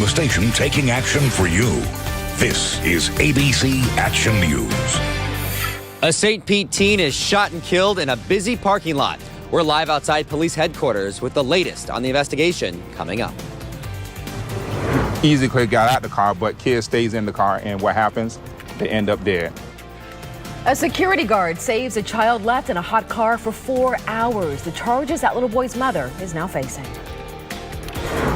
the station taking action for you. This is ABC Action News. A St. Pete teen is shot and killed in a busy parking lot. We're live outside police headquarters with the latest on the investigation coming up. Easy quick got out the car, but kid stays in the car, and what happens? They end up dead. A security guard saves a child left in a hot car for 4 hours. The charges that little boy's mother is now facing.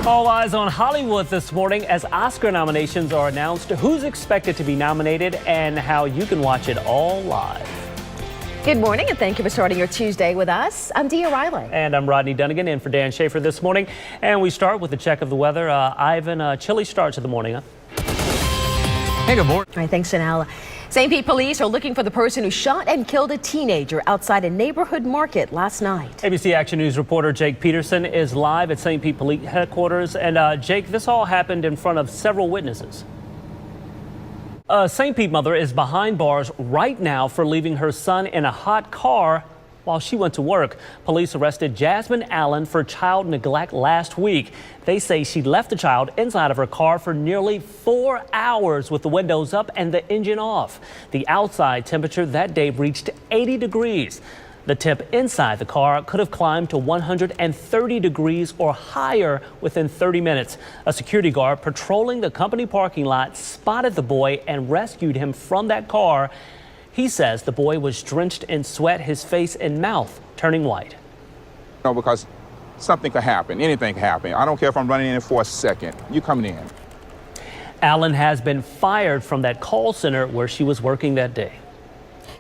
All eyes on Hollywood this morning as Oscar nominations are announced, who's expected to be nominated, and how you can watch it all live. Good morning, and thank you for starting your Tuesday with us. I'm Dia Riley. And I'm Rodney Dunigan in for Dan Schaefer this morning. And we start with a check of the weather. Ivan, chilly start to the morning, huh? Hey, good morning. All right, thanks, Chanel. St. Pete police are looking for the person who shot and killed a teenager outside a neighborhood market last night. ABC Action News reporter Jake Peterson is live at St. Pete Police Headquarters. And Jake, this all happened in front of several witnesses. A St. Pete mother is behind bars right now for leaving her son in a hot car while she went to work. Police arrested Jasmine Allen for child neglect last week. They say she left the child inside of her car for nearly 4 hours with the windows up and the engine off. The outside temperature that day reached 80 degrees. The temp inside the car could have climbed to 130 degrees or higher within 30 minutes. A security guard patrolling the company parking lot spotted the boy and rescued him from that car. He says the boy was drenched in sweat, his face and mouth turning white. No, because something could happen. Anything could happen. I don't care if I'm running in for a second. You coming in. Allen has been fired from that call center where she was working that day.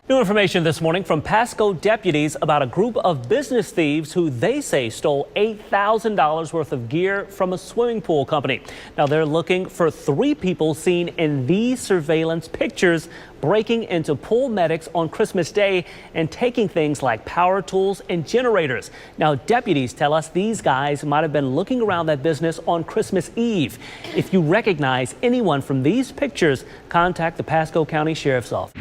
New information this morning from Pasco deputies about a group of business thieves who they say stole $8,000 worth of gear from a swimming pool company. Now they're looking for 3 people seen in these surveillance pictures breaking into pool medics on Christmas Day and taking things like power tools and generators. Now deputies tell us these guys might have been looking around that business on Christmas Eve. If you recognize anyone from these pictures, contact the Pasco County Sheriff's Office.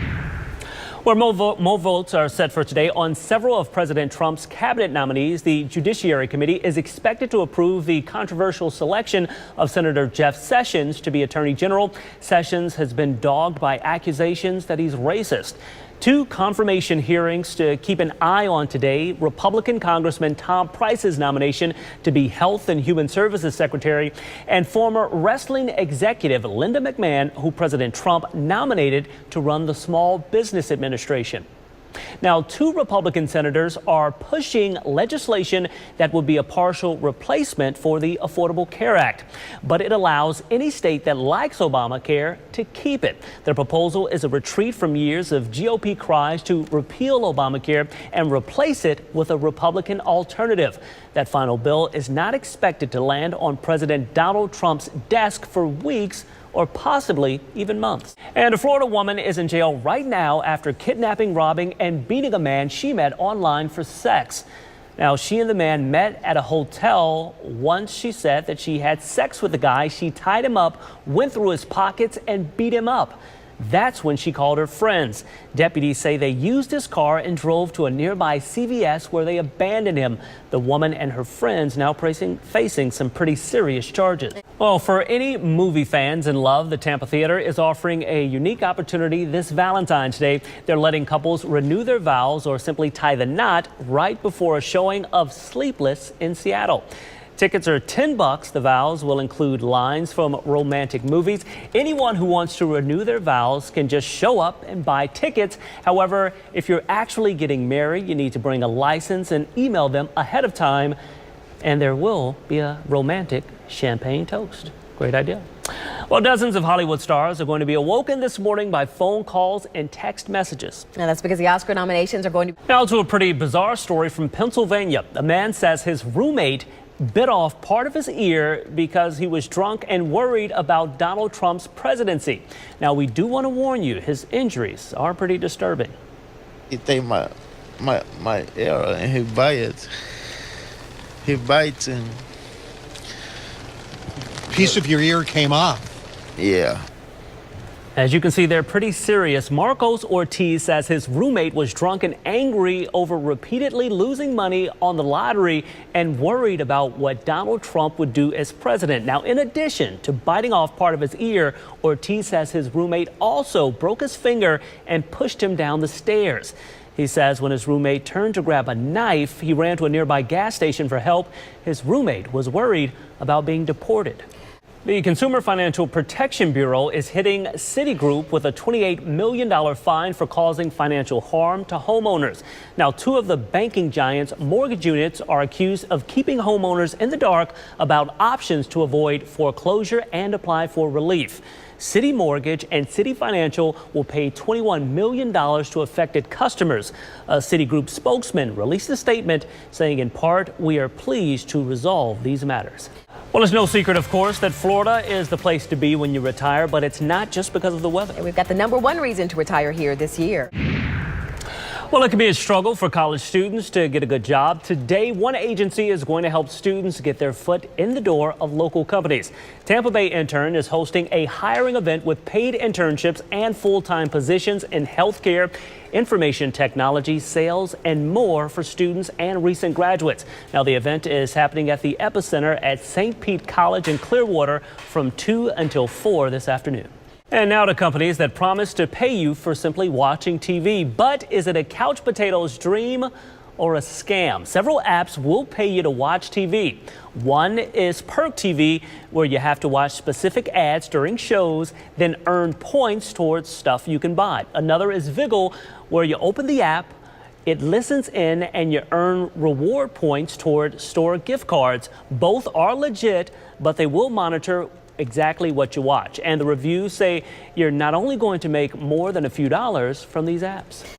Where more votes are set for today on several of President Trump's cabinet nominees, the Judiciary Committee is expected to approve the controversial selection of Senator Jeff Sessions to be Attorney General. Sessions has been dogged by accusations that he's racist. 2 confirmation hearings to keep an eye on today. Republican Congressman Tom Price's nomination to be Health and Human Services Secretary, and former wrestling executive Linda McMahon, who President Trump nominated to run the Small Business Administration. Now, 2 Republican senators are pushing legislation that would be a partial replacement for the Affordable Care Act, but it allows any state that likes Obamacare to keep it. Their proposal is a retreat from years of GOP cries to repeal Obamacare and replace it with a Republican alternative. That final bill is not expected to land on President Donald Trump's desk for weeks or possibly even months. And a Florida woman is in jail right now after kidnapping, robbing, and beating a man she met online for sex. Now, she and the man met at a hotel. Once she said that she had sex with the guy, she tied him up, went through his pockets, and beat him up. That's when she called her friends. Deputies say they used his car and drove to a nearby CVS where they abandoned him. The woman and her friends now facing some pretty serious charges. Well, for any movie fans in love, the Tampa Theater is offering a unique opportunity this Valentine's Day. They're letting couples renew their vows or simply tie the knot right before a showing of Sleepless in Seattle. Tickets are $10. The vows will include lines from romantic movies. Anyone who wants to renew their vows can just show up and buy tickets. However, if you're actually getting married, you need to bring a license and email them ahead of time. And there will be a romantic champagne toast. Great idea. Well, dozens of Hollywood stars are going to be awoken this morning by phone calls and text messages. Now that's because the Oscar nominations are going to... Now to a pretty bizarre story from Pennsylvania. A man says his roommate bit off part of his ear because he was drunk and worried about Donald Trump's presidency. Now, we do want to warn you, his injuries are pretty disturbing. He take my ear and he bites. He bites and... Piece of your ear came off. Yeah. As you can see, they're pretty serious. Marcos Ortiz says his roommate was drunk and angry over repeatedly losing money on the lottery and worried about what Donald Trump would do as president. Now, in addition to biting off part of his ear, Ortiz says his roommate also broke his finger and pushed him down the stairs. He says when his roommate turned to grab a knife, he ran to a nearby gas station for help. His roommate was worried about being deported. The Consumer Financial Protection Bureau is hitting Citigroup with a $28 million fine for causing financial harm to homeowners. Now, two of the banking giant's mortgage units are accused of keeping homeowners in the dark about options to avoid foreclosure and apply for relief. Citi Mortgage and Citi Financial will pay $21 million to affected customers. A Citigroup spokesman released a statement saying, in part, we are pleased to resolve these matters. Well, it's no secret, of course, that Florida is the place to be when you retire, but it's not just because of the weather. And we've got the #1 reason to retire here this year. Well, it can be a struggle for college students to get a good job. Today, one agency is going to help students get their foot in the door of local companies. Tampa Bay Intern is hosting a hiring event with paid internships and full-time positions in healthcare, information technology, sales, and more for students and recent graduates. Now, the event is happening at the Epicenter at St. Pete College in Clearwater from 2 until 4 this afternoon. And now to companies that promise to pay you for simply watching TV. But is it a couch potato's dream or a scam? Several apps will pay you to watch TV. One is Perk TV, where you have to watch specific ads during shows, then earn points towards stuff you can buy. Another is Vigil, where you open the app, it listens in, and you earn reward points toward store gift cards. Both are legit, but they will monitor exactly what you watch. And the reviews say you're not only going to make more than a few dollars from these apps.